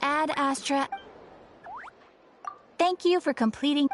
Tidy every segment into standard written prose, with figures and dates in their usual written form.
Ad Astra. Thank you for completing.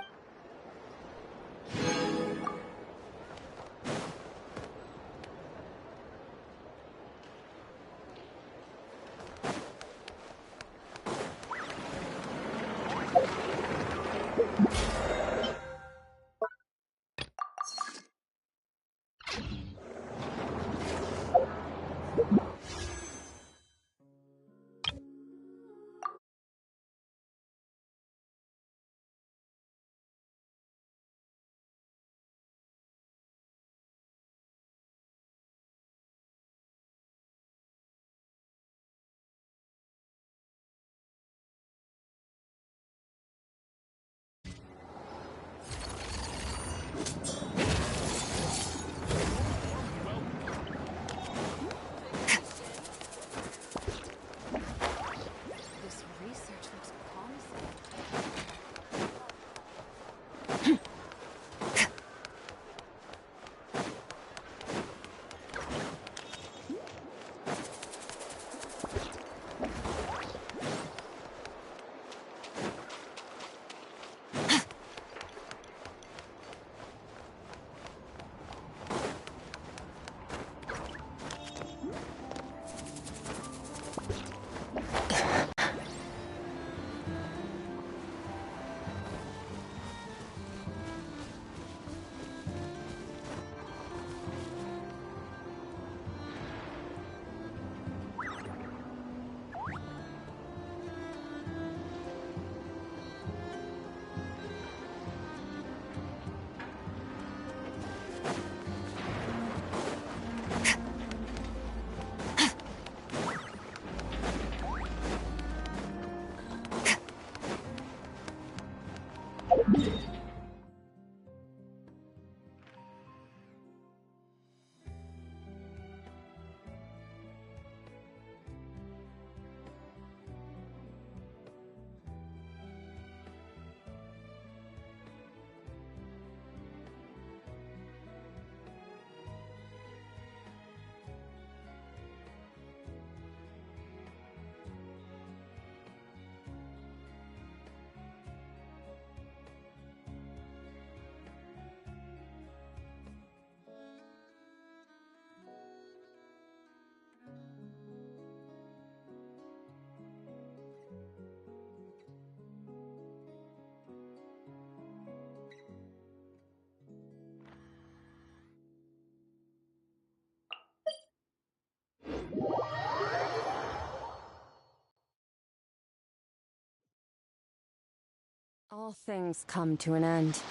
All things come to an end,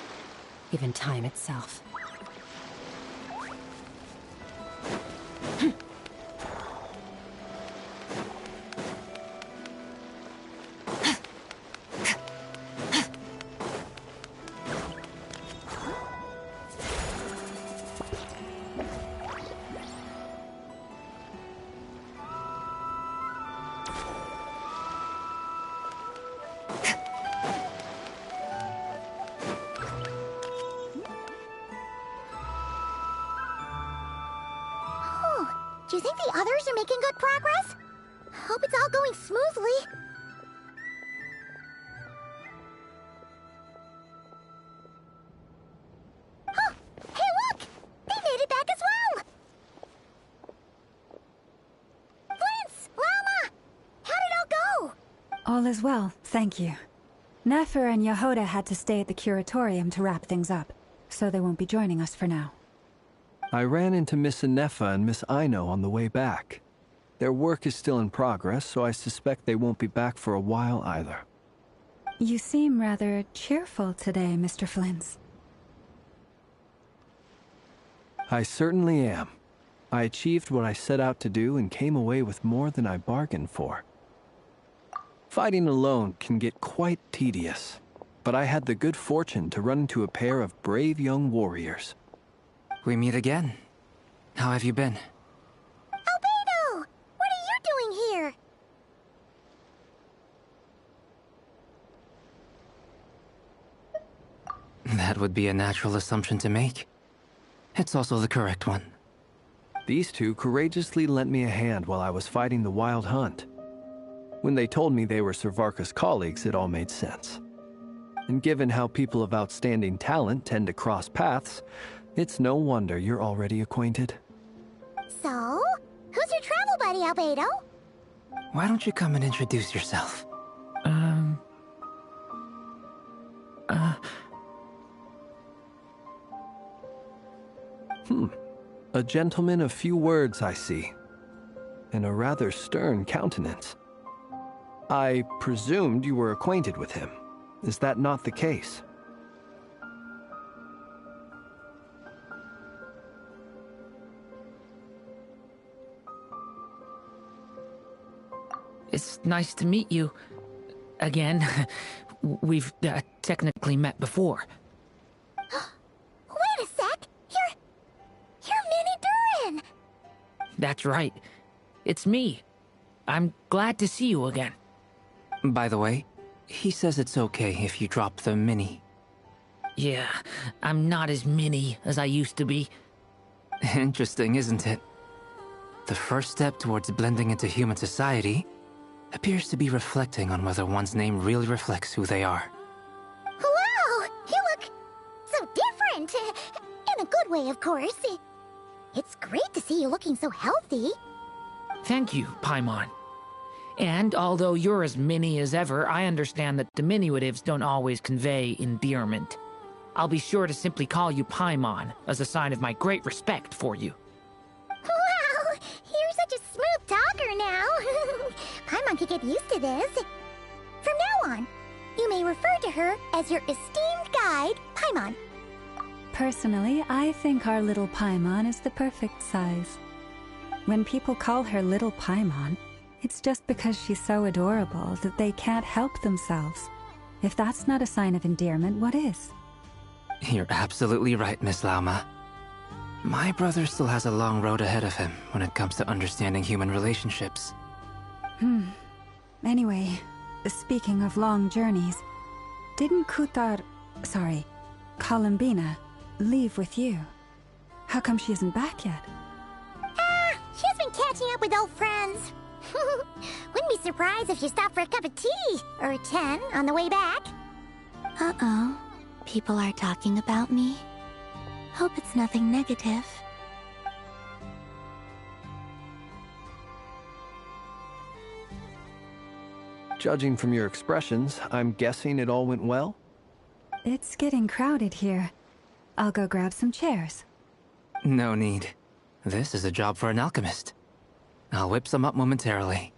even time itself. Do you think the others are making good progress? Hope it's all going smoothly. Oh, hey look! They made it back as well! Prince! Lama! How did it all go? All is well, thank you. Nefer and Yehoda had to stay at the curatorium to wrap things up, so they won't be joining us for now. I ran into Miss Inefa and Miss Aino on the way back. Their work is still in progress, so I suspect they won't be back for a while either. You seem rather cheerful today, Mr. Flins. I certainly am. I achieved what I set out to do and came away with more than I bargained for. Fighting alone can get quite tedious, but I had the good fortune to run into a pair of brave young warriors. We meet again. How have you been? Albedo! What are you doing here? That would be a natural assumption to make. It's also the correct one. These two courageously lent me a hand while I was fighting the Wild Hunt. When they told me they were Servarka's colleagues, it all made sense. And given how people of outstanding talent tend to cross paths, it's no wonder you're already acquainted. So, who's your travel buddy, Albedo? Why don't you come and introduce yourself? A gentleman of few words, I see. And a rather stern countenance. I presumed you were acquainted with him. Is that not the case? It's nice to meet you. Again. We've technically met before. Wait a sec! You're Minnie Durin! That's right. It's me. I'm glad to see you again. By the way, he says it's okay if you drop the mini. Yeah, I'm not as mini as I used to be. Interesting, isn't it? The first step towards blending into human society appears to be reflecting on whether one's name really reflects who they are. Wow! You look so different! In a good way, of course. It's great to see you looking so healthy. Thank you, Paimon. And although you're as mini as ever, I understand that diminutives don't always convey endearment. I'll be sure to simply call you Paimon, as a sign of my great respect for you. Wow! You're such a smooth talker now. Paimon could get used to this. From now on, you may refer to her as your esteemed guide, Paimon. Personally, I think our little Paimon is the perfect size. When people call her Little Paimon, it's just because she's so adorable that they can't help themselves. If that's not a sign of endearment, what is? You're absolutely right, Miss Lauma. My brother still has a long road ahead of him when it comes to understanding human relationships. Anyway, speaking of long journeys, didn't Columbina, leave with you? How come she isn't back yet? She's been catching up with old friends. Wouldn't be surprised if she stopped for a cup of tea or 10 on the way back. Uh-oh. People are talking about me. Hope it's nothing negative. Judging from your expressions, I'm guessing it all went well? It's getting crowded here. I'll go grab some chairs. No need. This is a job for an alchemist. I'll whip some up momentarily.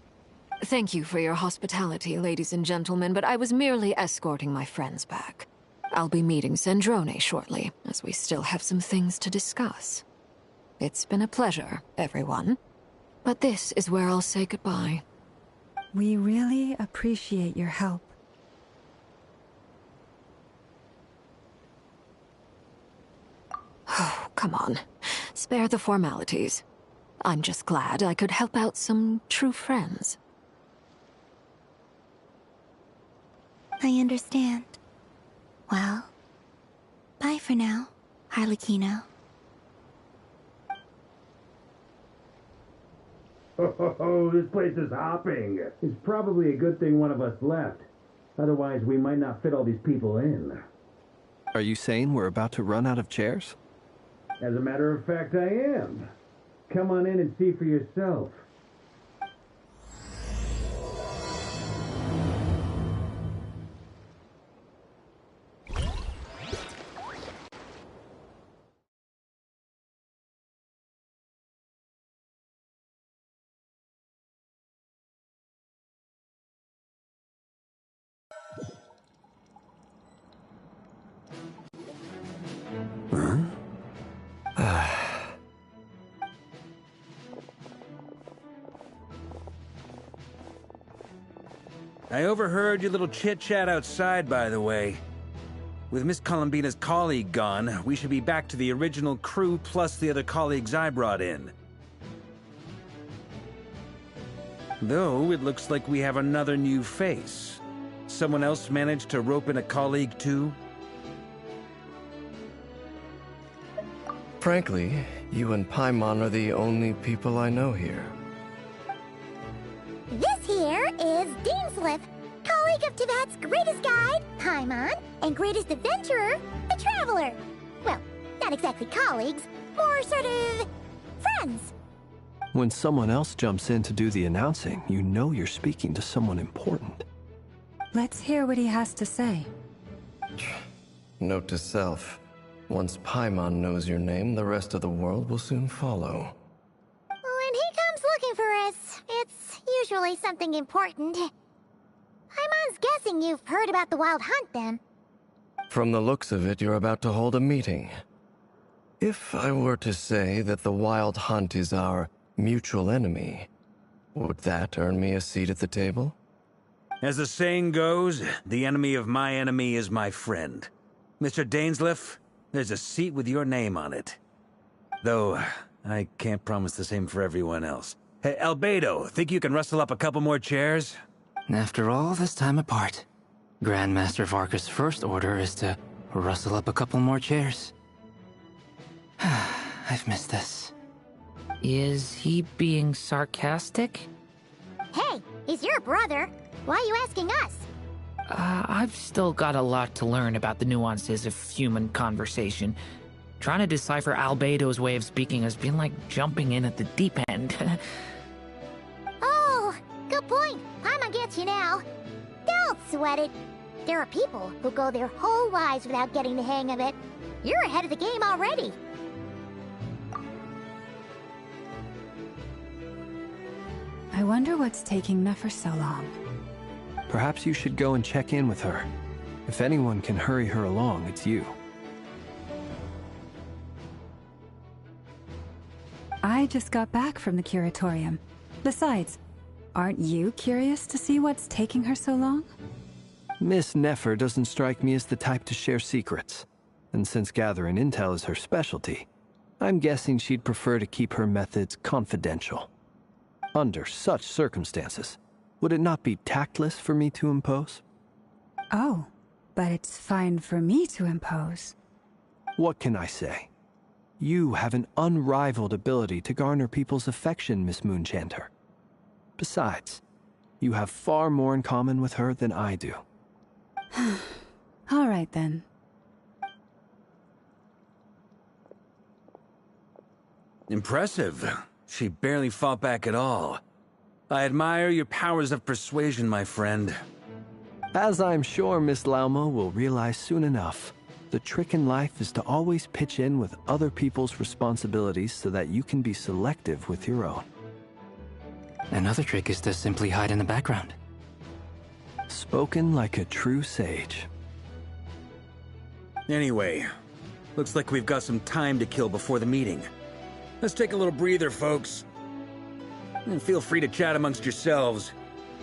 Thank you for your hospitality, ladies and gentlemen, but I was merely escorting my friends back. I'll be meeting Sandrone shortly, as we still have some things to discuss. It's been a pleasure, everyone. But this is where I'll say goodbye. We really appreciate your help. Oh, come on. Spare the formalities. I'm just glad I could help out some true friends. I understand. Well, bye for now, Harlequino. Oh, this place is hopping. It's probably a good thing one of us left. Otherwise, we might not fit all these people in. Are you saying we're about to run out of chairs? As a matter of fact, I am. Come on in and see for yourself. I overheard your little chit-chat outside, by the way. With Miss Columbina's colleague gone, we should be back to the original crew plus the other colleagues I brought in. Though, it looks like we have another new face. Someone else managed to rope in a colleague, too? Frankly, you and Paimon are the only people I know here. This here is Dainsliff, colleague of Tibet's greatest guide, Paimon, and greatest adventurer, the Traveler. Well, not exactly colleagues, more sort of friends. When someone else jumps in to do the announcing, you know you're speaking to someone important. Let's hear what he has to say. Note to self. Once Paimon knows your name, the rest of the world will soon follow. When he comes looking for us, it's usually something important. Paimon's guessing you've heard about the Wild Hunt, then. From the looks of it, you're about to hold a meeting. If I were to say that the Wild Hunt is our mutual enemy, would that earn me a seat at the table? As the saying goes, the enemy of my enemy is my friend. Mr. Dainsliff, there's a seat with your name on it. Though, I can't promise the same for everyone else. Hey, Albedo, think you can rustle up a couple more chairs? After all this time apart, Grandmaster Varka's first order is to rustle up a couple more chairs. I've missed this. Is he being sarcastic? Hey, he's your brother. Why are you asking us? I've still got a lot to learn about the nuances of human conversation. Trying to decipher Albedo's way of speaking has been like jumping in at the deep end. Oh, good point. Paimon gets you now. Don't sweat it. There are people who go their whole lives without getting the hang of it. You're ahead of the game already. I wonder what's taking Nefer so long. Perhaps you should go and check in with her. If anyone can hurry her along, it's you. I just got back from the curatorium. Besides, aren't you curious to see what's taking her so long? Miss Nefer doesn't strike me as the type to share secrets. And since gathering intel is her specialty, I'm guessing she'd prefer to keep her methods confidential. Under such circumstances, would it not be tactless for me to impose? Oh, but it's fine for me to impose. What can I say? You have an unrivaled ability to garner people's affection, Miss Moonchanter. Besides, you have far more in common with her than I do. All right, then. Impressive. She barely fought back at all. I admire your powers of persuasion, my friend. As I'm sure Miss Lauma will realize soon enough, the trick in life is to always pitch in with other people's responsibilities so that you can be selective with your own. Another trick is to simply hide in the background. Spoken like a true sage. Anyway, looks like we've got some time to kill before the meeting. Let's take a little breather, folks. And feel free to chat amongst yourselves.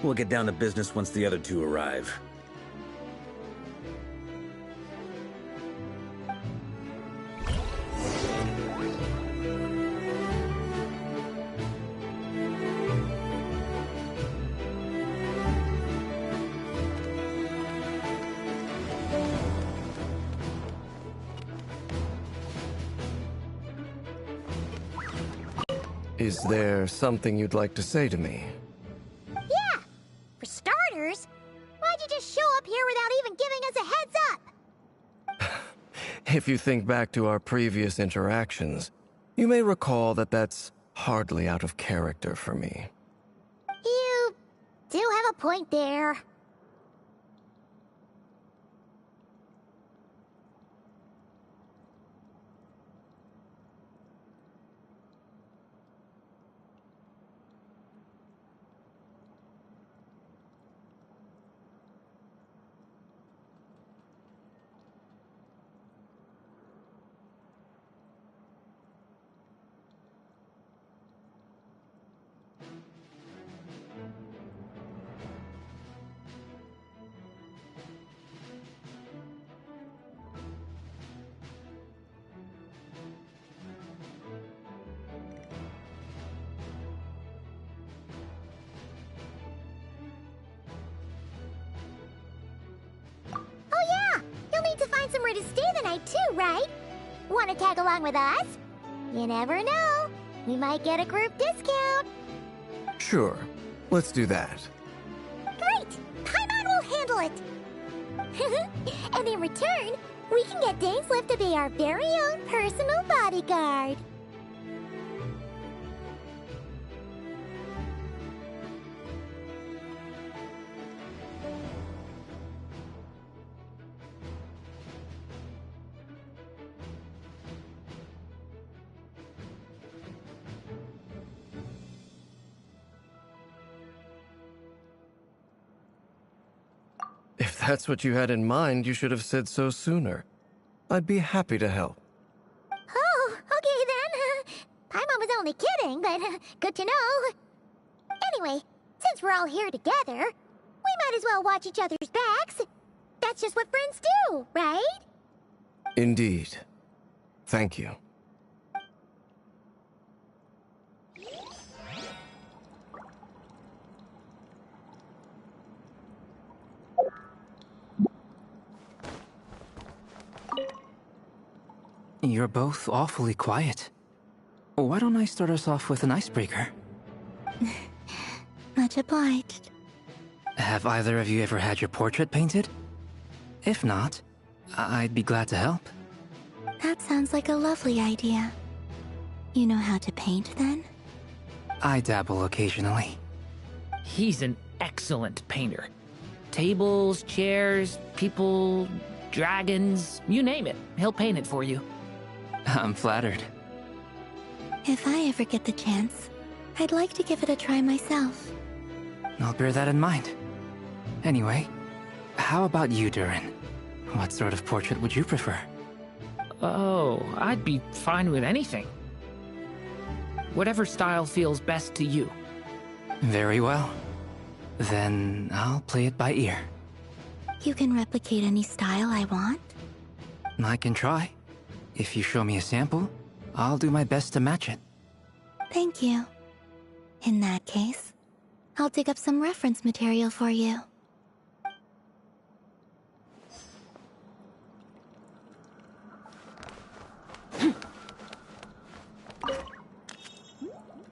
We'll get down to business once the other two arrive. Is there something you'd like to say to me? Yeah! For starters, why'd you just show up here without even giving us a heads up? If you think back to our previous interactions, you may recall that that's hardly out of character for me. You do have a point there. get somewhere to stay the night too, right? Want to tag along with us? You never know. We might get a group discount. Sure, let's do that. Great! Paimon will handle it! And in return, we can get Dainsleif to be our very own personal bodyguard. If that's what you had in mind, you should have said so sooner. I'd be happy to help. Oh, okay then. Paimon was only kidding, but good to know. Anyway, since we're all here together, we might as well watch each other's backs. That's just what friends do, right? Indeed. Thank you. You're both awfully quiet. Why don't I start us off with an icebreaker? Much obliged. Have either of you ever had your portrait painted? If not, I'd be glad to help. That sounds like a lovely idea. You know how to paint, then? I dabble occasionally. He's an excellent painter. Tables, chairs, people, dragons, you name it. He'll paint it for you. I'm flattered. If I ever get the chance, I'd like to give it a try myself. I'll bear that in mind. Anyway, how about you, Durin? What sort of portrait would you prefer? Oh, I'd be fine with anything. Whatever style feels best to you. Very well. Then I'll play it by ear. You can replicate any style I want? I can try. If you show me a sample, I'll do my best to match it. Thank you. In that case, I'll dig up some reference material for you.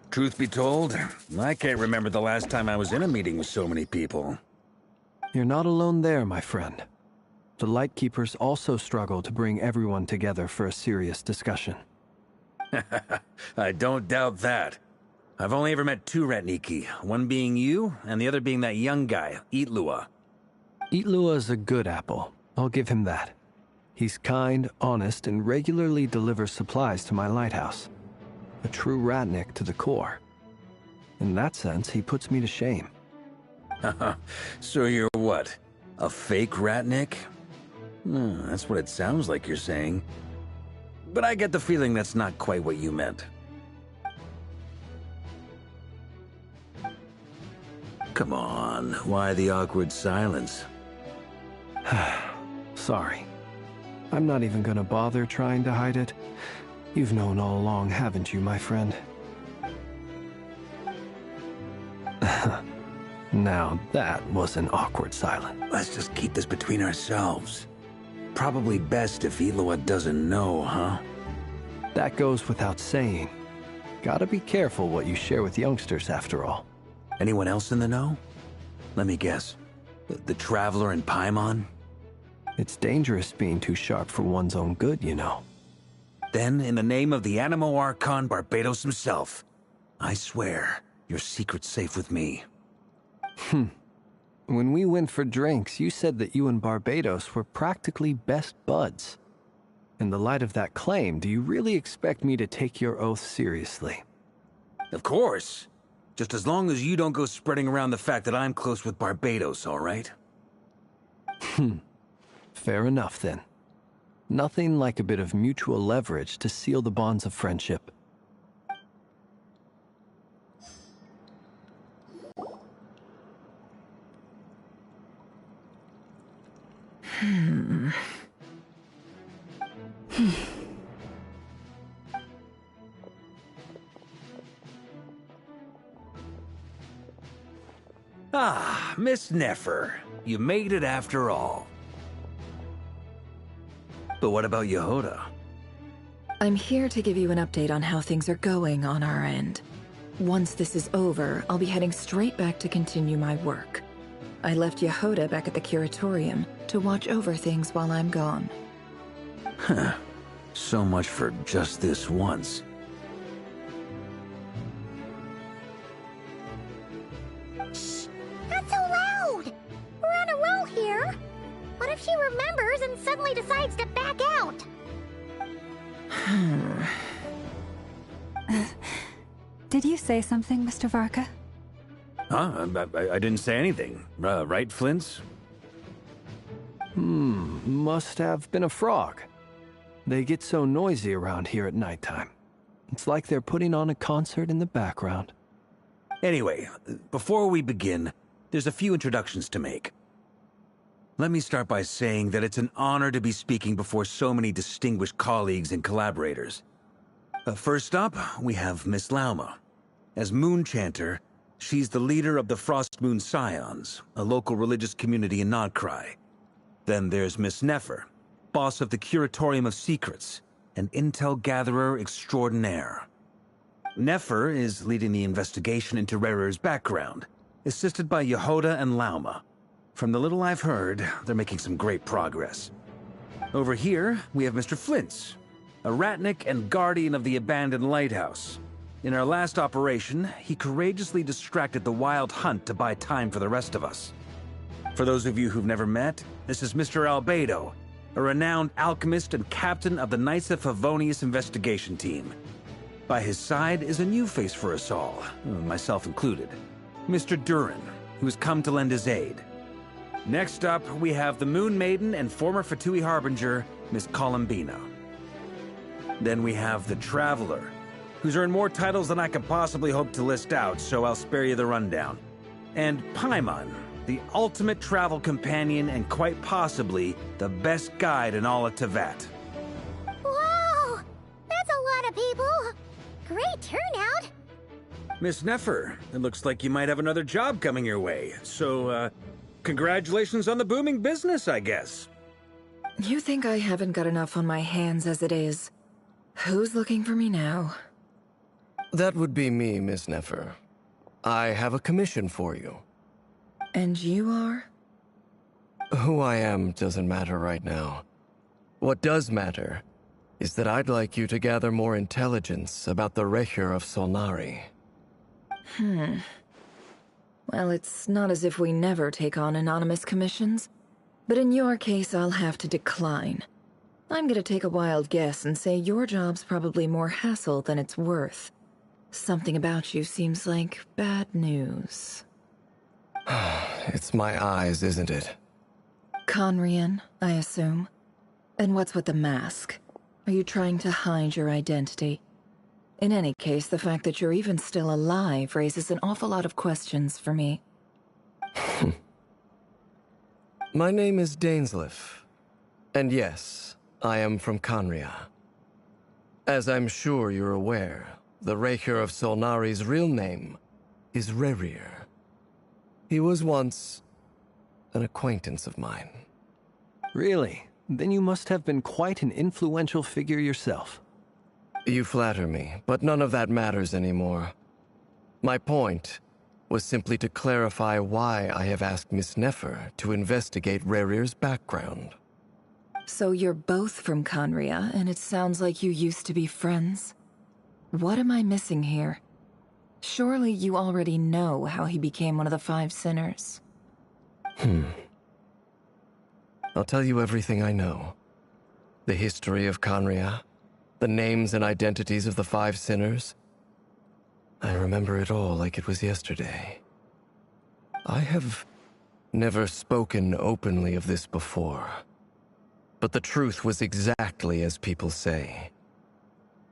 Truth be told, I can't remember the last time I was in a meeting with so many people. You're not alone there, my friend. The Lightkeepers also struggle to bring everyone together for a serious discussion. I don't doubt that. I've only ever met two Ratniki, one being you, and the other being that young guy, Itlua. Itlua is a good apple. I'll give him that. He's kind, honest, and regularly delivers supplies to my lighthouse. A true Ratnik to the core. In that sense, he puts me to shame. So you're what? A fake Ratnik? That's what it sounds like you're saying. But I get the feeling that's not quite what you meant. Come on, why the awkward silence? Sorry. I'm not even gonna bother trying to hide it. You've known all along, haven't you, my friend? Now that was an awkward silence. Let's just keep this between ourselves. Probably best if Itlua doesn't know, huh? That goes without saying. Gotta be careful what you share with youngsters, after all. Anyone else in the know? Let me guess. The Traveler and Paimon? It's dangerous being too sharp for one's own good, you know. Then, in the name of the Animo Archon Barbados himself, I swear, your secret's safe with me. When we went for drinks, you said that you and Barbados were practically best buds. In the light of that claim, do you really expect me to take your oath seriously? Of course. Just as long as you don't go spreading around the fact that I'm close with Barbados, all right? Fair enough, then. Nothing like a bit of mutual leverage to seal the bonds of friendship. Ah, Miss Nefer. You made it after all. But what about Yehoda? I'm here to give you an update on how things are going on our end. Once this is over, I'll be heading straight back to continue my work. I left Yehoda back at the Curatorium to watch over things while I'm gone. Huh. So much for just this once. Shh! Not so loud! We're on a roll here. What if she remembers and suddenly decides to back out? Did you say something, Mr. Varka? Huh? I didn't say anything. Right, Flints? Must have been a frog. They get so noisy around here at nighttime. It's like they're putting on a concert in the background. Anyway, before we begin, there's a few introductions to make. Let me start by saying that it's an honor to be speaking before so many distinguished colleagues and collaborators. First up, we have Miss Lauma. As Moon Chanter, she's the leader of the Frost Moon Scions, a local religious community in Nodcry. Then there's Miss Nefer, boss of the Curatorium of Secrets, an intel gatherer extraordinaire. Nefer is leading the investigation into Rerer's background, assisted by Yehoda and Lauma. From the little I've heard, they're making some great progress. Over here, we have Mr. Flintz, a Ratnik and guardian of the abandoned lighthouse. In our last operation, he courageously distracted the Wild Hunt to buy time for the rest of us. For those of you who've never met, this is Mr. Albedo, a renowned alchemist and captain of the Knights of Favonius investigation team. By his side is a new face for us all, myself included, Mr. Durin, who has come to lend his aid. Next up, we have the Moon Maiden and former Fatui Harbinger, Miss Columbina. Then we have the Traveler, who's earned more titles than I could possibly hope to list out, so I'll spare you the rundown. And Paimon, the ultimate travel companion and quite possibly the best guide in all of Tevat. Whoa! That's a lot of people! Great turnout! Miss Nefer, it looks like you might have another job coming your way, so, congratulations on the booming business, I guess. You think I haven't got enough on my hands as it is? Who's looking for me now? That would be me, Miss Nefer. I have a commission for you. And you are? Who I am doesn't matter right now. What does matter is that I'd like you to gather more intelligence about the Recher of Solnari. Well, it's not as if we never take on anonymous commissions. But in your case, I'll have to decline. I'm gonna take a wild guess and say your job's probably more hassle than it's worth. Something about you seems like bad news. It's my eyes, isn't it? Conrian, I assume. And what's with the mask? Are you trying to hide your identity? In any case, the fact that you're even still alive raises an awful lot of questions for me. My name is Dainsleif. And yes, I am from Conria. As I'm sure you're aware, the Recher of Solnari's real name is Rerir. He was once an acquaintance of mine. Really? Then you must have been quite an influential figure yourself. You flatter me, but none of that matters anymore. My point was simply to clarify why I have asked Miss Nefer to investigate Rerir's background. So you're both from Conria, and it sounds like you used to be friends? What am I missing here? Surely you already know how he became one of the Five Sinners. I'll tell you everything I know. The history of Conria, the names and identities of the Five Sinners. I remember it all like it was yesterday. I have never spoken openly of this before. But the truth was exactly as people say.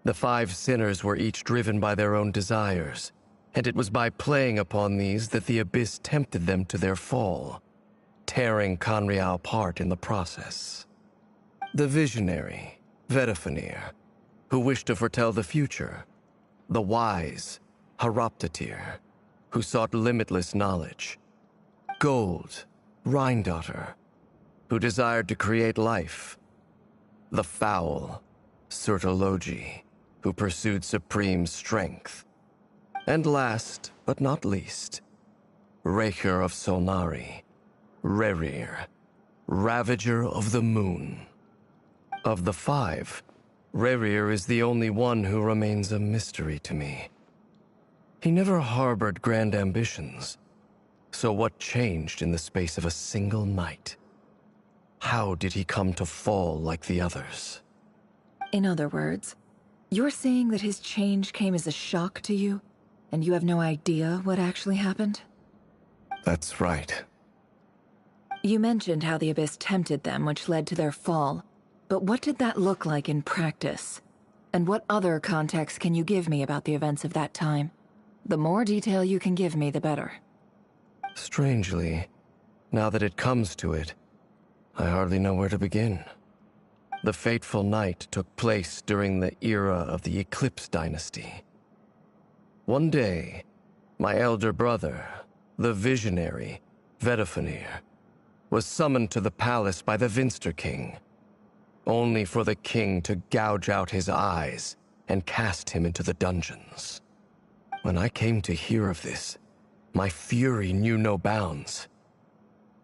The Five Sinners were each driven by their own desires, and it was by playing upon these that the Abyss tempted them to their fall, tearing Conria apart in the process. The visionary, Vedafenir, who wished to foretell the future. The wise, Haroptatir, who sought limitless knowledge. Gold, Rheindotter, who desired to create life. the foul Sertologi, who pursued supreme strength. And last, but not least, Raker of Solnari, Rerir, Ravager of the Moon. Of the five, Rerir is the only one who remains a mystery to me. He never harbored grand ambitions, so what changed in the space of a single night? How did he come to fall like the others? In other words, you're saying that his change came as a shock to you, and you have no idea what actually happened? That's right. You mentioned how the Abyss tempted them, which led to their fall. But what did that look like in practice? And what other context can you give me about the events of that time? The more detail you can give me, the better. Strangely, now that it comes to it, I hardly know where to begin. The fateful night took place during the era of the Eclipse Dynasty. One day, my elder brother, the visionary, Vedifenir, was summoned to the palace by the Vinster King, only for the king to gouge out his eyes and cast him into the dungeons. When I came to hear of this, my fury knew no bounds.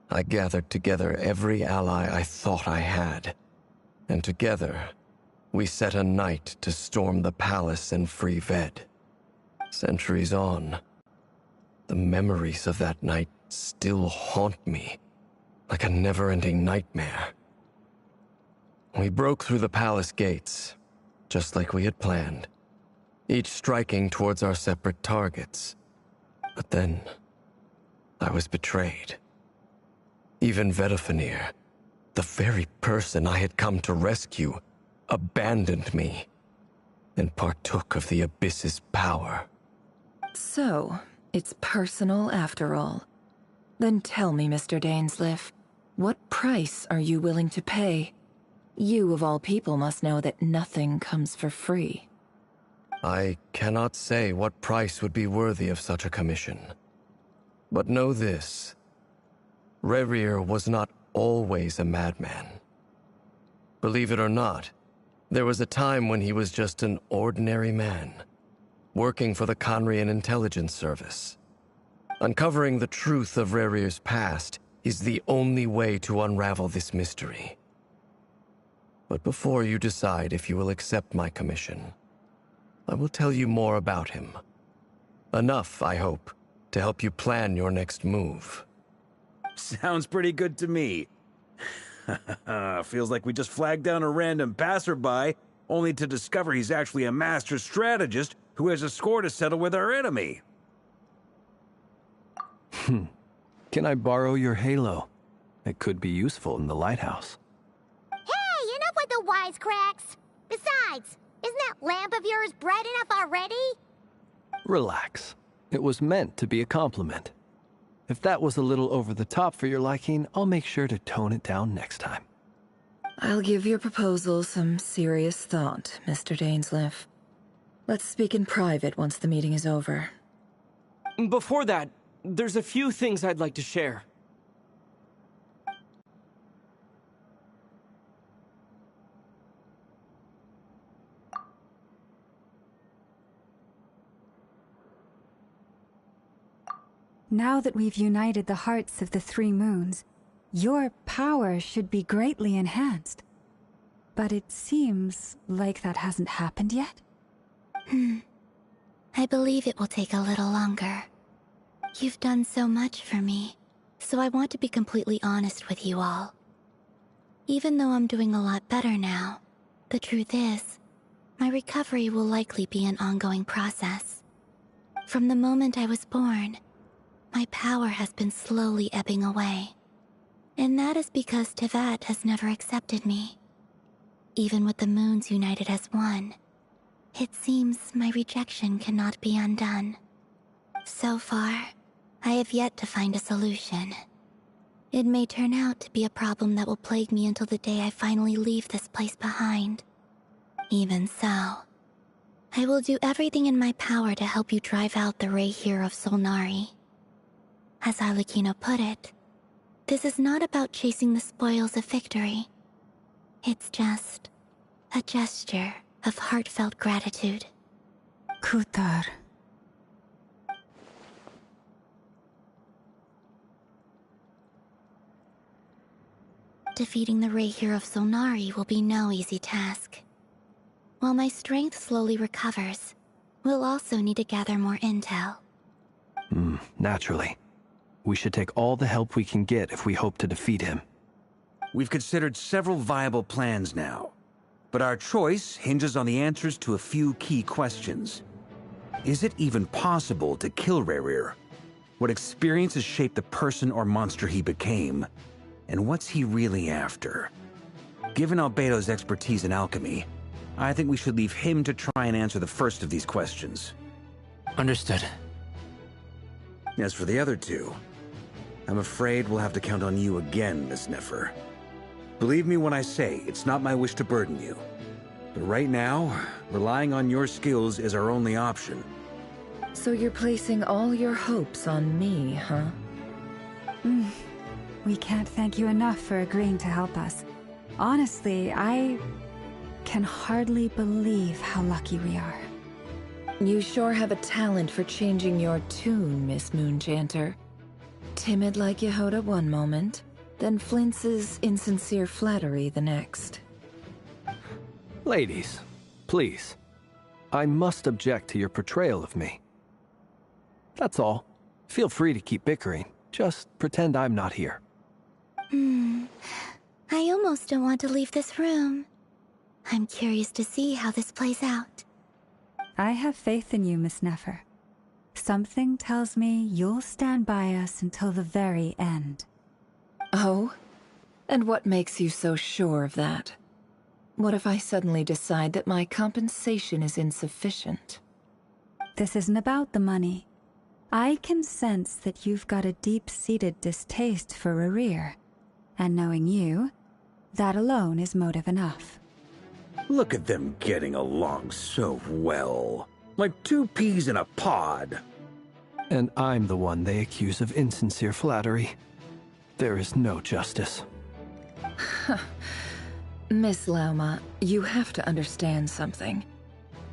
I gathered together every ally I thought I had, and together, we set a night to storm the palace and free Ved. Centuries on, the memories of that night still haunt me like a never-ending nightmare. We broke through the palace gates, just like we had planned, each striking towards our separate targets. But then, I was betrayed. Even Vedifenir, the very person I had come to rescue, abandoned me and partook of the Abyss's power. So, it's personal after all. Then tell me, Mr. Dainsleif, what price are you willing to pay? You, of all people, must know that nothing comes for free. I cannot say what price would be worthy of such a commission. But know this. Rerir was not always a madman. Believe it or not, there was a time when he was just an ordinary man, working for the Conrian Intelligence Service. Uncovering the truth of Rerir's past is the only way to unravel this mystery. But before you decide if you will accept my commission, I will tell you more about him. Enough, I hope, to help you plan your next move. Sounds pretty good to me. Feels like we just flagged down a random passerby, only to discover he's actually a master strategist who has a score to settle with our enemy. Can I borrow your halo? It could be useful in the lighthouse. Hey, enough with the wisecracks! Besides, isn't that lamp of yours bright enough already? Relax. It was meant to be a compliment. If that was a little over the top for your liking, I'll make sure to tone it down next time. I'll give your proposal some serious thought, Mr. Dainsleif. Let's speak in private once the meeting is over. Before that, there's a few things I'd like to share. Now that we've united the hearts of the three moons, your power should be greatly enhanced. But it seems like that hasn't happened yet. I believe it will take a little longer. You've done so much for me, so I want to be completely honest with you all. Even though I'm doing a lot better now, the truth is, my recovery will likely be an ongoing process. From the moment I was born, my power has been slowly ebbing away. And that is because Tevat has never accepted me. Even with the moons united as one, it seems my rejection cannot be undone. So far, I have yet to find a solution. It may turn out to be a problem that will plague me until the day I finally leave this place behind. Even so, I will do everything in my power to help you drive out the Raher of Solnari. As Arlecchino put it, this is not about chasing the spoils of victory. It's just A gesture of heartfelt gratitude. Kutar. Defeating the Rayhir of Solnari will be no easy task. While my strength slowly recovers, we'll also need to gather more intel. Naturally. We should take all the help we can get if we hope to defeat him. We've considered several viable plans now, but our choice hinges on the answers to a few key questions. Is it even possible to kill Rayhir? What experiences shaped the person or monster he became? And what's he really after? Given Albedo's expertise in alchemy, I think we should leave him to try and answer the first of these questions. Understood. As for the other two, I'm afraid we'll have to count on you again, Miss Nefer. Believe me when I say it's not my wish to burden you. But right now, relying on your skills is our only option. So you're placing all your hopes on me, huh? We can't thank you enough for agreeing to help us. Honestly, I can hardly believe how lucky we are. You sure have a talent for changing your tune, Miss Moonchanter. Timid like Yehoda one moment, then flinches insincere flattery the next. Ladies, please. I must object to your portrayal of me. That's all. Feel free to keep bickering. Just pretend I'm not here. I almost don't want to leave this room. I'm curious to see how this plays out. I have faith in you, Miss Nefer. Something tells me you'll stand by us until the very end. Oh? And what makes you so sure of that? What if I suddenly decide that my compensation is insufficient? This isn't about the money. I can sense that you've got a deep-seated distaste for Rayhir. And knowing you, that alone is motive enough. Look at them getting along so well. Like two peas in a pod. And I'm the one they accuse of insincere flattery. There is no justice. Miss Lauma, you have to understand something.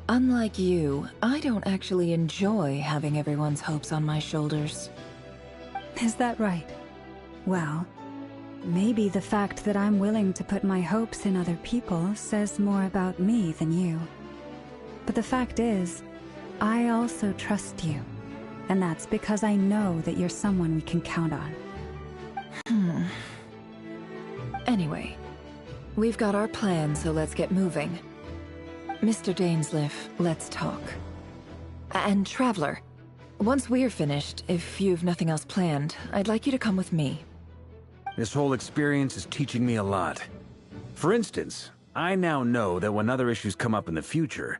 Unlike you, I don't actually enjoy having everyone's hopes on my shoulders. Is that right? Well, maybe the fact that I'm willing to put my hopes in other people says more about me than you. But the fact is, I also trust you. And that's because I know that you're someone we can count on. Anyway, we've got our plan, so let's get moving. Mr. Dainsleif, let's talk. And Traveler, once we're finished, if you've nothing else planned, I'd like you to come with me. This whole experience is teaching me a lot. For instance, I now know that when other issues come up in the future,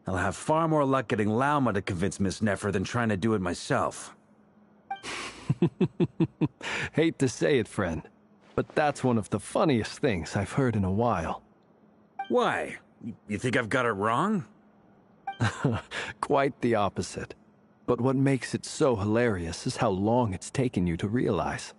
I'll have far more luck getting Lauma to convince Miss Nefer than trying to do it myself. Hate to say it, friend, but that's one of the funniest things I've heard in a while. Why? You think I've got it wrong? Quite the opposite. But what makes it so hilarious is how long it's taken you to realize.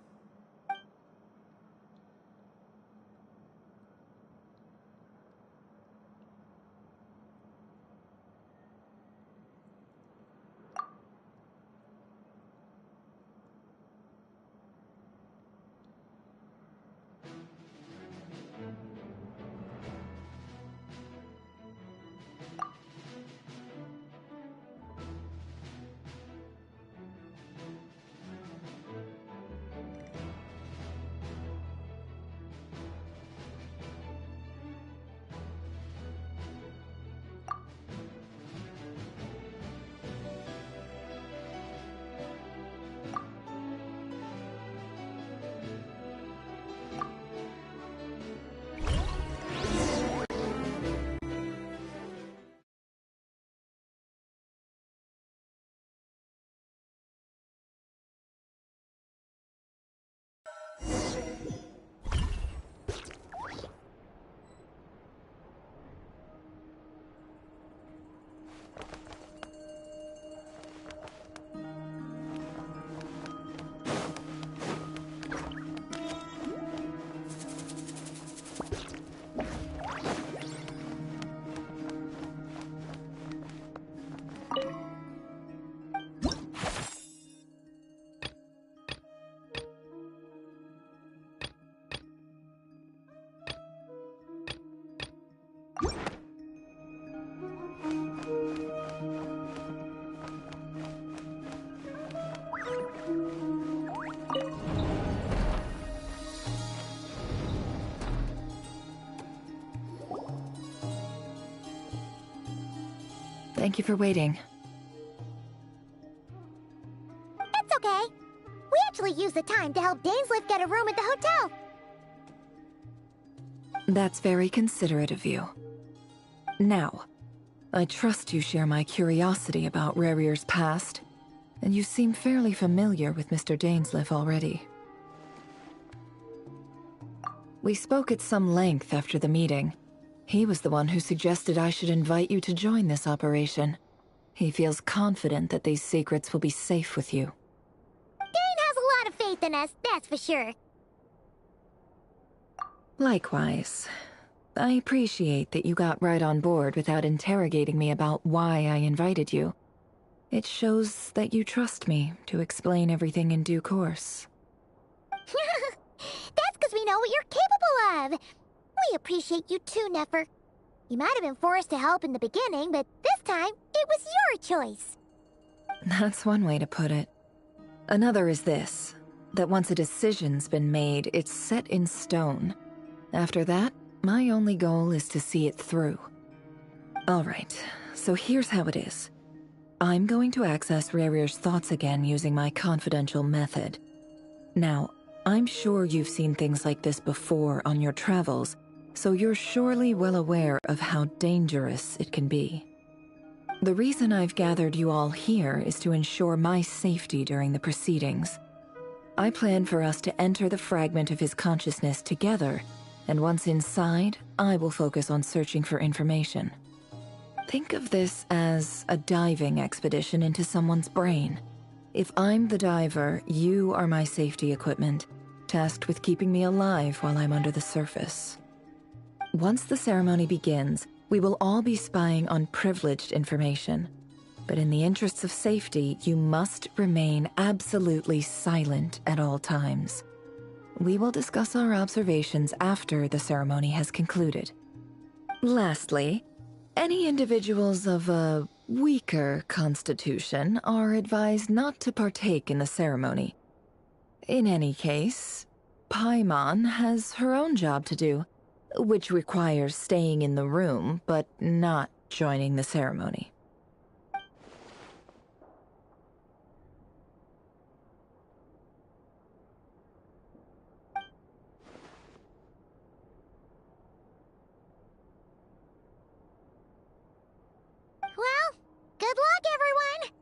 Thank you for waiting. It's okay. We actually used the time to help Dainsleif get a room at the hotel. That's very considerate of you. Now, I trust you share my curiosity about Rarier's past, and you seem fairly familiar with Mr. Dainsleif already. We spoke at some length after the meeting. He was the one who suggested I should invite you to join this operation. He feels confident that these secrets will be safe with you. Dane has a lot of faith in us, that's for sure. Likewise. I appreciate that you got right on board without interrogating me about why I invited you. It shows that you trust me to explain everything in due course. That's because we know what you're capable of. We appreciate you too, Nefer. You might have been forced to help in the beginning, but this time, it was your choice. That's one way to put it. Another is this, that once a decision's been made, it's set in stone. After that, my only goal is to see it through. Alright, so here's how it is. I'm going to access Rarier's thoughts again using my confidential method. Now, I'm sure you've seen things like this before on your travels, so you're surely well aware of how dangerous it can be. The reason I've gathered you all here is to ensure my safety during the proceedings. I plan for us to enter the fragment of his consciousness together, and once inside, I will focus on searching for information. Think of this as a diving expedition into someone's brain. If I'm the diver, you are my safety equipment, tasked with keeping me alive while I'm under the surface. Once the ceremony begins, we will all be spying on privileged information. But in the interests of safety, you must remain absolutely silent at all times. We will discuss our observations after the ceremony has concluded. Lastly, any individuals of a weaker constitution are advised not to partake in the ceremony. In any case, Paimon has her own job to do, which requires staying in the room but not joining the ceremony. Well, good luck, everyone!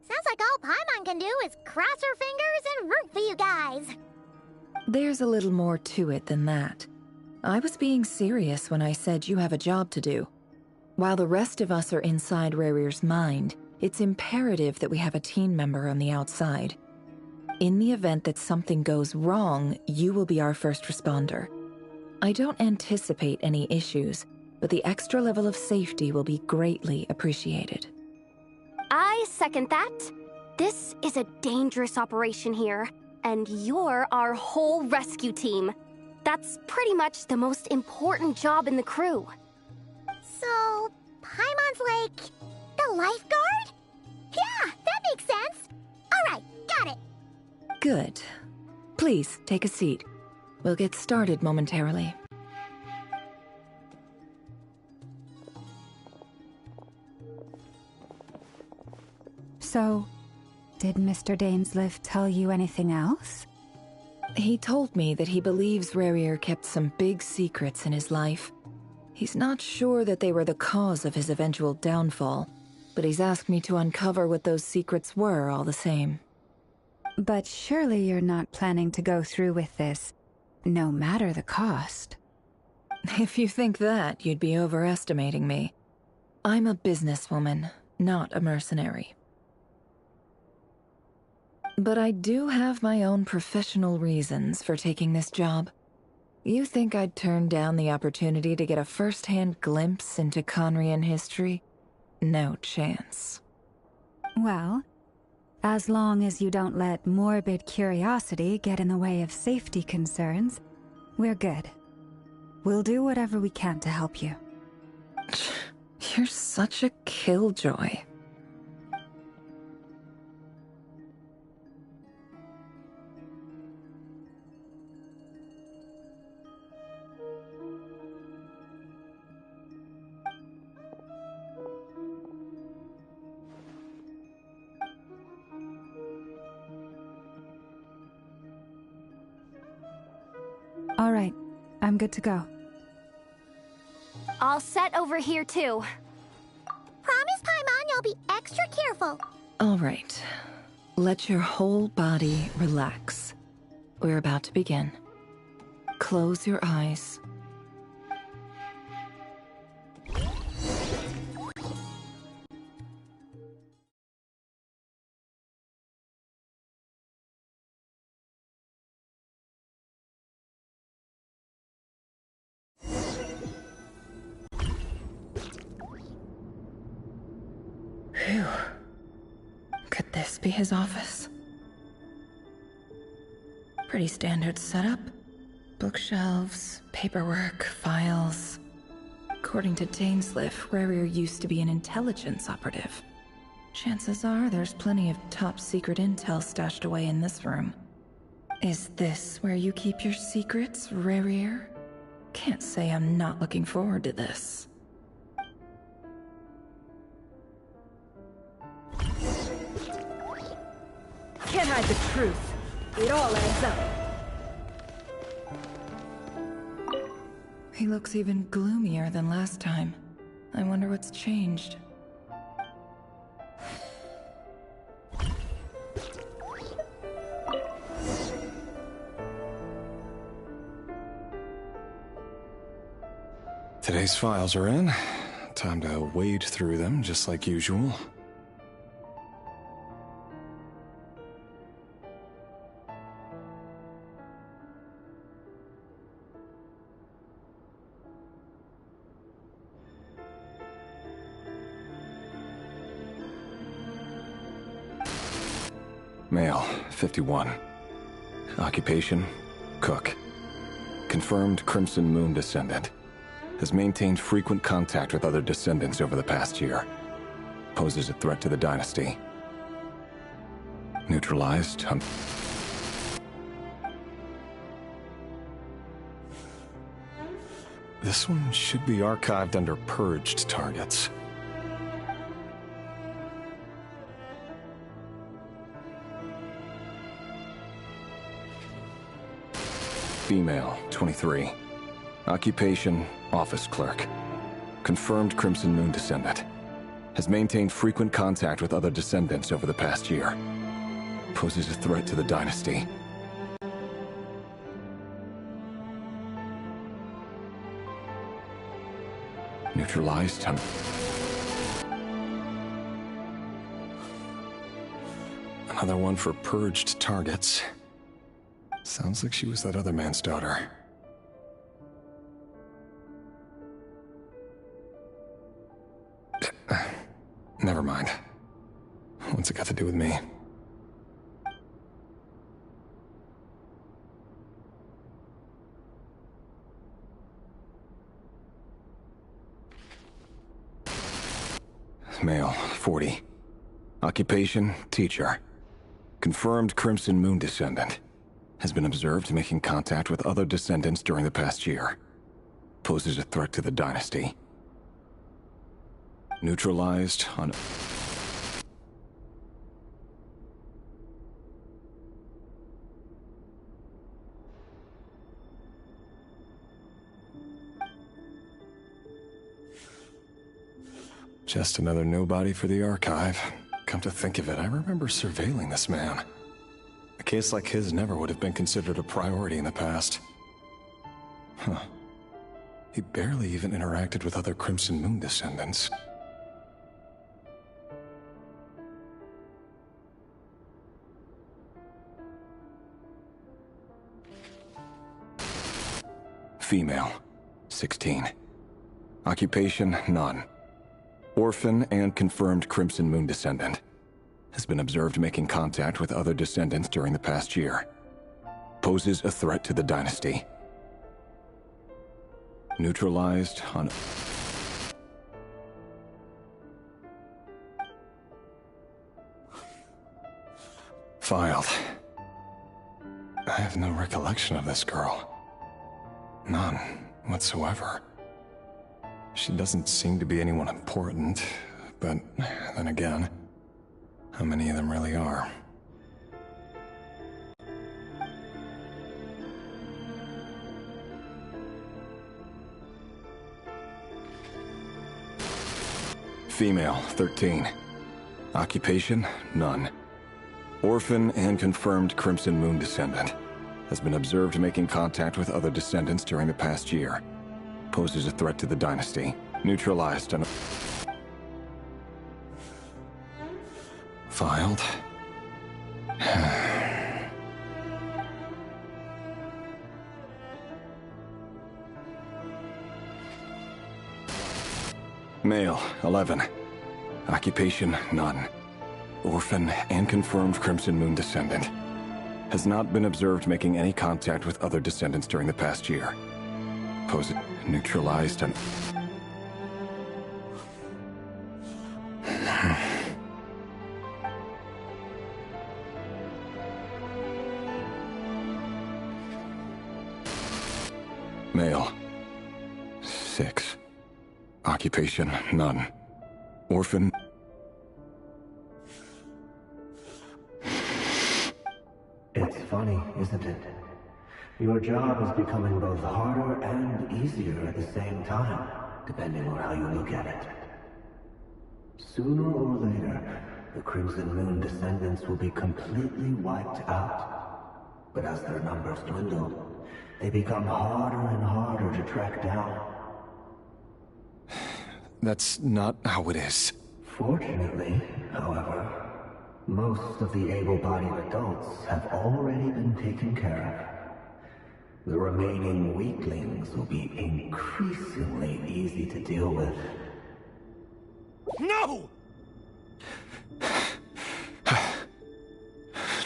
Sounds like all Paimon can do is cross her fingers and root for you guys. There's a little more to it than that. I was being serious when I said you have a job to do. While the rest of us are inside Rarier's mind, it's imperative that we have a team member on the outside. In the event that something goes wrong, you will be our first responder. I don't anticipate any issues, but the extra level of safety will be greatly appreciated. I second that. This is a dangerous operation here, and you're our whole rescue team. That's pretty much the most important job in the crew. So, Paimon's like the lifeguard? Yeah, that makes sense. Alright, got it. Good. Please, take a seat. We'll get started momentarily. So, did Mr. Dainsleif tell you anything else? He told me that he believes Rarier kept some big secrets in his life. He's not sure that they were the cause of his eventual downfall, but he's asked me to uncover what those secrets were all the same. But surely you're not planning to go through with this, no matter the cost. If you think that, you'd be overestimating me. I'm a businesswoman, not a mercenary. But I do have my own professional reasons for taking this job. You think I'd turn down the opportunity to get a first-hand glimpse into Conrian history? No chance. Well, as long as you don't let morbid curiosity get in the way of safety concerns, we're good. We'll do whatever we can to help you. You're such a killjoy. All right, I'm good to go. All set over here, too. Promise, Paimon, you'll be extra careful. All right. Let your whole body relax. We're about to begin. Close your eyes. Phew. Could this be his office? Pretty standard setup. Bookshelves, paperwork, files. According to Dainsliff, Rarier used to be an intelligence operative. Chances are there's plenty of top secret intel stashed away in this room. Is this where you keep your secrets, Rarier? Can't say I'm not looking forward to this. Can't hide the truth. It all adds up. He looks even gloomier than last time. I wonder what's changed. Today's files are in. Time to wade through them, just like usual. Male, 51. Occupation, cook. Confirmed Crimson Moon descendant. Has maintained frequent contact with other descendants over the past year. Poses a threat to the dynasty. Neutralized. This one should be archived under purged targets. Female, 23. Occupation, office clerk. Confirmed Crimson Moon descendant. Has maintained frequent contact with other descendants over the past year. Poses a threat to the dynasty. Neutralized. Another one for purged targets. Sounds like she was that other man's daughter. Never mind. What's it got to do with me? Male, 40. Occupation, teacher. Confirmed Crimson Moon descendant. Has been observed making contact with other descendants during the past year. Poses a threat to the dynasty. Neutralized on... Just another nobody for the archive. Come to think of it, I remember surveilling this man. A case like his never would have been considered a priority in the past. Huh. He barely even interacted with other Crimson Moon descendants. Female, 16. Occupation, none. Orphan and confirmed Crimson Moon descendant. Has been observed making contact with other descendants during the past year. Poses a threat to the dynasty. Neutralized on... Filed. I have no recollection of this girl. None whatsoever. She doesn't seem to be anyone important, but then again, how many of them really are? Female, 13. Occupation, none. Orphan and confirmed Crimson Moon descendant. Has been observed making contact with other descendants during the past year. Poses a threat to the dynasty. Neutralized and... Filed. Male, 11. Occupation, none. Orphan and confirmed Crimson Moon descendant. Has not been observed making any contact with other descendants during the past year. Pose neutralized and... Male. 6. Occupation, none. Orphan... It's funny, isn't it? Your job is becoming both harder and easier at the same time, depending on how you look at it. Sooner or later, the Crimson Moon descendants will be completely wiped out. But as their numbers dwindle, they become harder and harder to track down. That's not how it is. Fortunately, however, most of the able-bodied adults have already been taken care of. The remaining weaklings will be increasingly easy to deal with. No!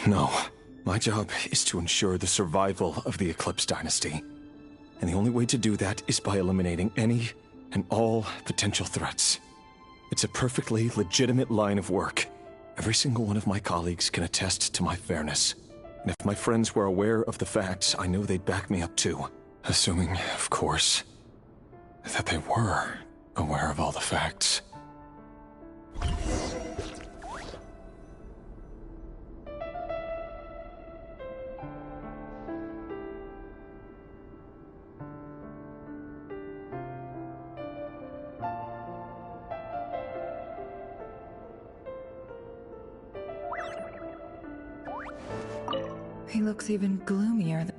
No. My job is to ensure the survival of the Eclipse Dynasty. And the only way to do that is by eliminating any and all potential threats. It's a perfectly legitimate line of work. Every single one of my colleagues can attest to my fairness. And if my friends were aware of the facts, I know they'd back me up too. Assuming, of course, that they were aware of all the facts. He looks even gloomier than...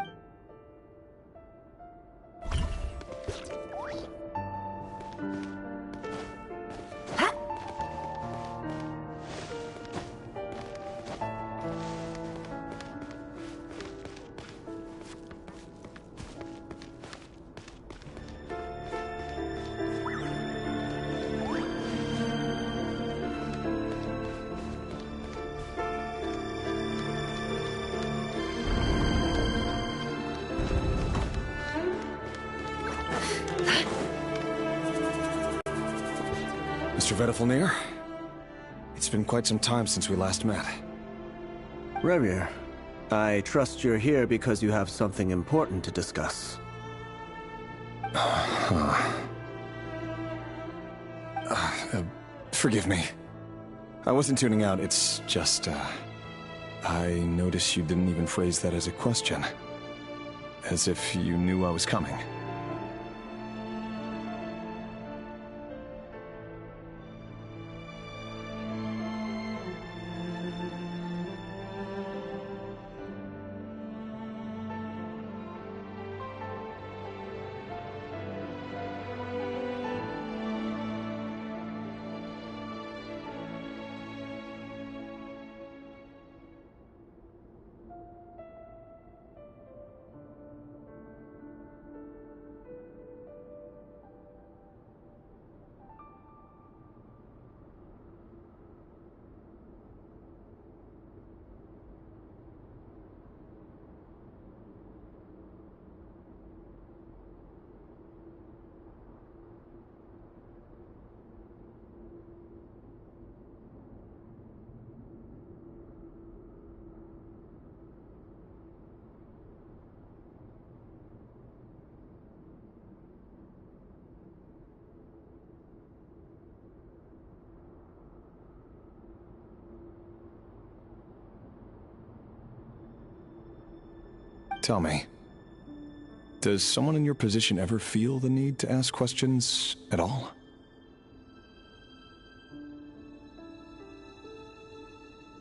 Mr. Vedifalnir? It's been quite some time since we last met. Revir, I trust you're here because you have something important to discuss. Forgive me. I wasn't tuning out, it's just, I noticed you didn't even phrase that as a question. As if you knew I was coming. Tell me, does someone in your position ever feel the need to ask questions at all?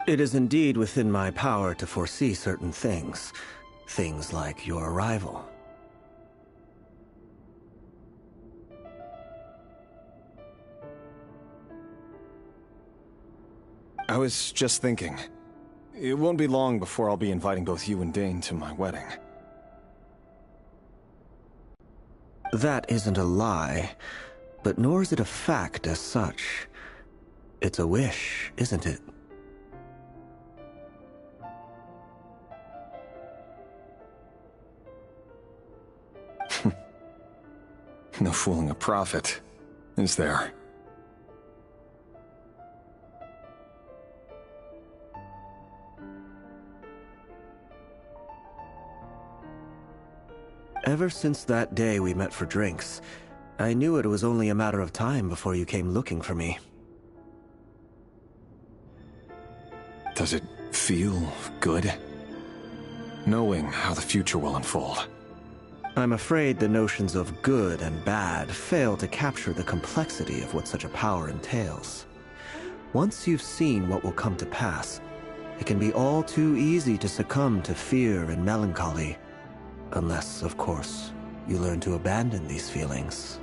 It is indeed within my power to foresee certain things. Things like your arrival. I was just thinking. It won't be long before I'll be inviting both you and Dane to my wedding. That isn't a lie, but nor is it a fact as such. It's a wish, isn't it? No fooling a prophet, is there? Ever since that day we met for drinks, I knew it was only a matter of time before you came looking for me. Does it feel good? Knowing how the future will unfold. I'm afraid the notions of good and bad fail to capture the complexity of what such a power entails. Once you've seen what will come to pass, it can be all too easy to succumb to fear and melancholy. Unless, of course, you learn to abandon these feelings.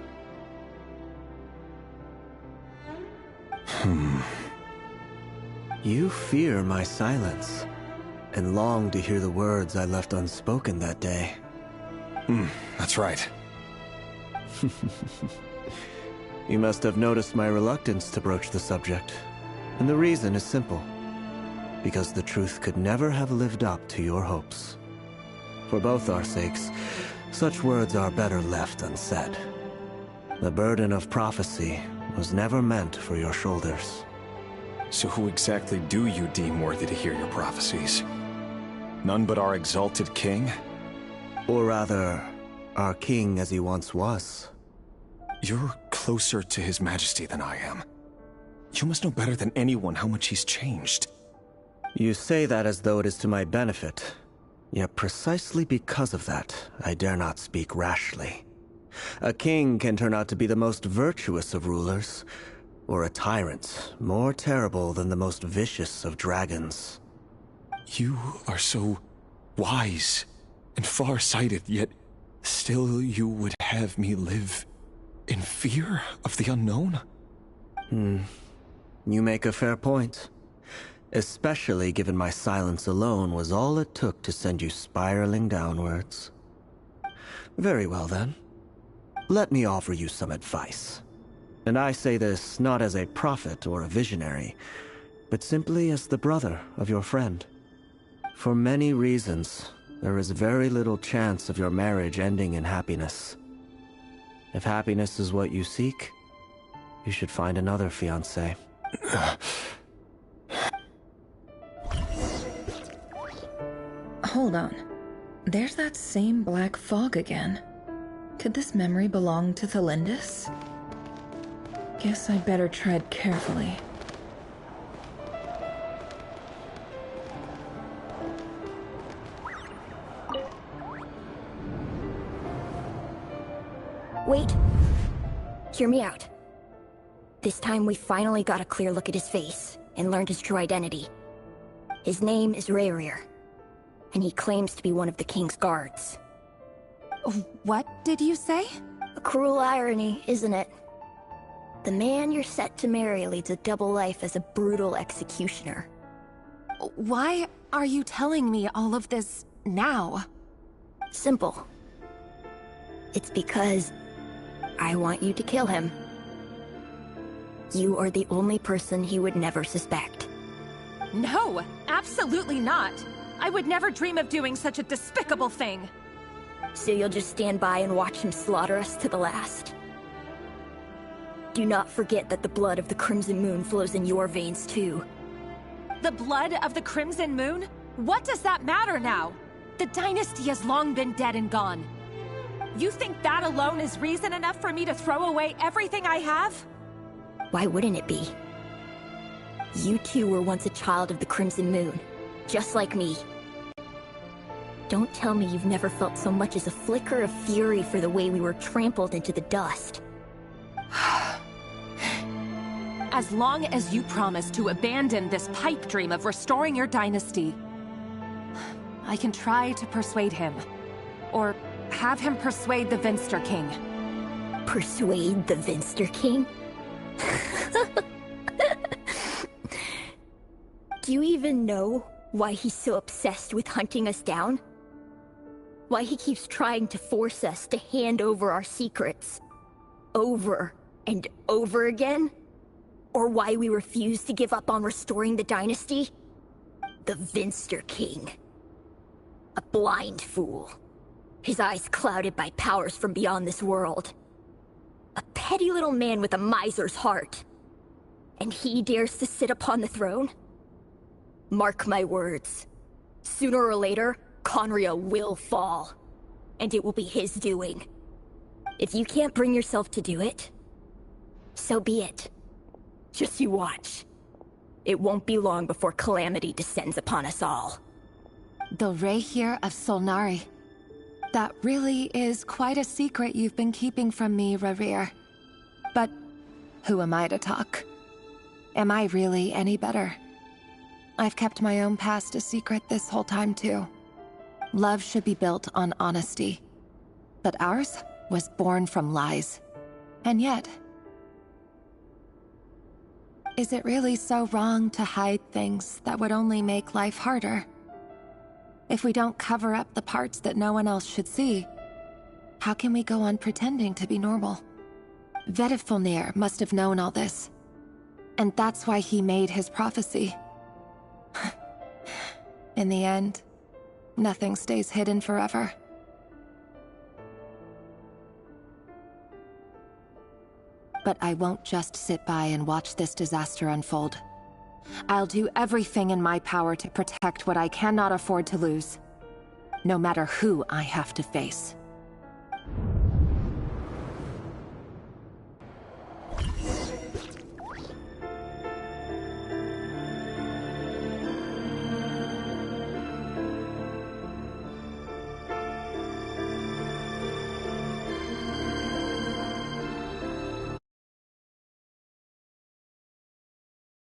You fear my silence, and long to hear the words I left unspoken that day. That's right. You must have noticed my reluctance to broach the subject. And the reason is simple. Because the truth could never have lived up to your hopes. For both our sakes, such words are better left unsaid. The burden of prophecy was never meant for your shoulders. So who exactly do you deem worthy to hear your prophecies? None but our exalted king? Or rather, our king as he once was. You're closer to his majesty than I am. You must know better than anyone how much he's changed. You say that as though it is to my benefit. Yet precisely because of that, I dare not speak rashly. A king can turn out to be the most virtuous of rulers, or a tyrant more terrible than the most vicious of dragons. You are so wise and far-sighted, yet still you would have me live in fear of the unknown? You make a fair point. Especially given my silence alone was all it took to send you spiraling downwards. Very well then. Let me offer you some advice. And I say this not as a prophet or a visionary, but simply as the brother of your friend. For many reasons, there is very little chance of your marriage ending in happiness. If happiness is what you seek, you should find another fiancé. Hold on. There's that same black fog again. Could this memory belong to Thelindis? Guess I'd better tread carefully. Wait. Hear me out. This time we finally got a clear look at his face and learned his true identity. His name is Rayrir, and he claims to be one of the king's guards. What did you say? A cruel irony, isn't it? The man you're set to marry leads a double life as a brutal executioner. Why are you telling me all of this now? Simple. It's because I want you to kill him. You are the only person he would never suspect. No, absolutely not. I would never dream of doing such a despicable thing. So you'll just stand by and watch him slaughter us to the last? Do not forget that the blood of the Crimson Moon flows in your veins too. The blood of the Crimson Moon? What does that matter now? The dynasty has long been dead and gone. You think that alone is reason enough for me to throw away everything I have? Why wouldn't it be? You too were once a child of the Crimson Moon, just like me. Don't tell me you've never felt so much as a flicker of fury for the way we were trampled into the dust. as long as you promise to abandon this pipe dream of restoring your dynasty. I can try to persuade him. Or have him persuade the Vinster King. Persuade the Vinster King? Do you even know why he's so obsessed with hunting us down? Why he keeps trying to force us to hand over our secrets? Over and over again? Or why we refuse to give up on restoring the dynasty? The Vinster King. A blind fool. His eyes clouded by powers from beyond this world. A petty little man with a miser's heart. And he dares to sit upon the throne? Mark my words. Sooner or later, Conria will fall. And it will be his doing. If you can't bring yourself to do it, so be it. Just you watch. It won't be long before calamity descends upon us all. The Rehir of Solnari. That really is quite a secret you've been keeping from me, Rarir. But who am I to talk? Am I really any better? I've kept my own past a secret this whole time, too. Love should be built on honesty. But ours was born from lies. And yet... is it really so wrong to hide things that would only make life harder? If we don't cover up the parts that no one else should see, how can we go on pretending to be normal? Vedifulnir must have known all this. And that's why he made his prophecy. In the end, nothing stays hidden forever. But I won't just sit by and watch this disaster unfold. I'll do everything in my power to protect what I cannot afford to lose, no matter who I have to face.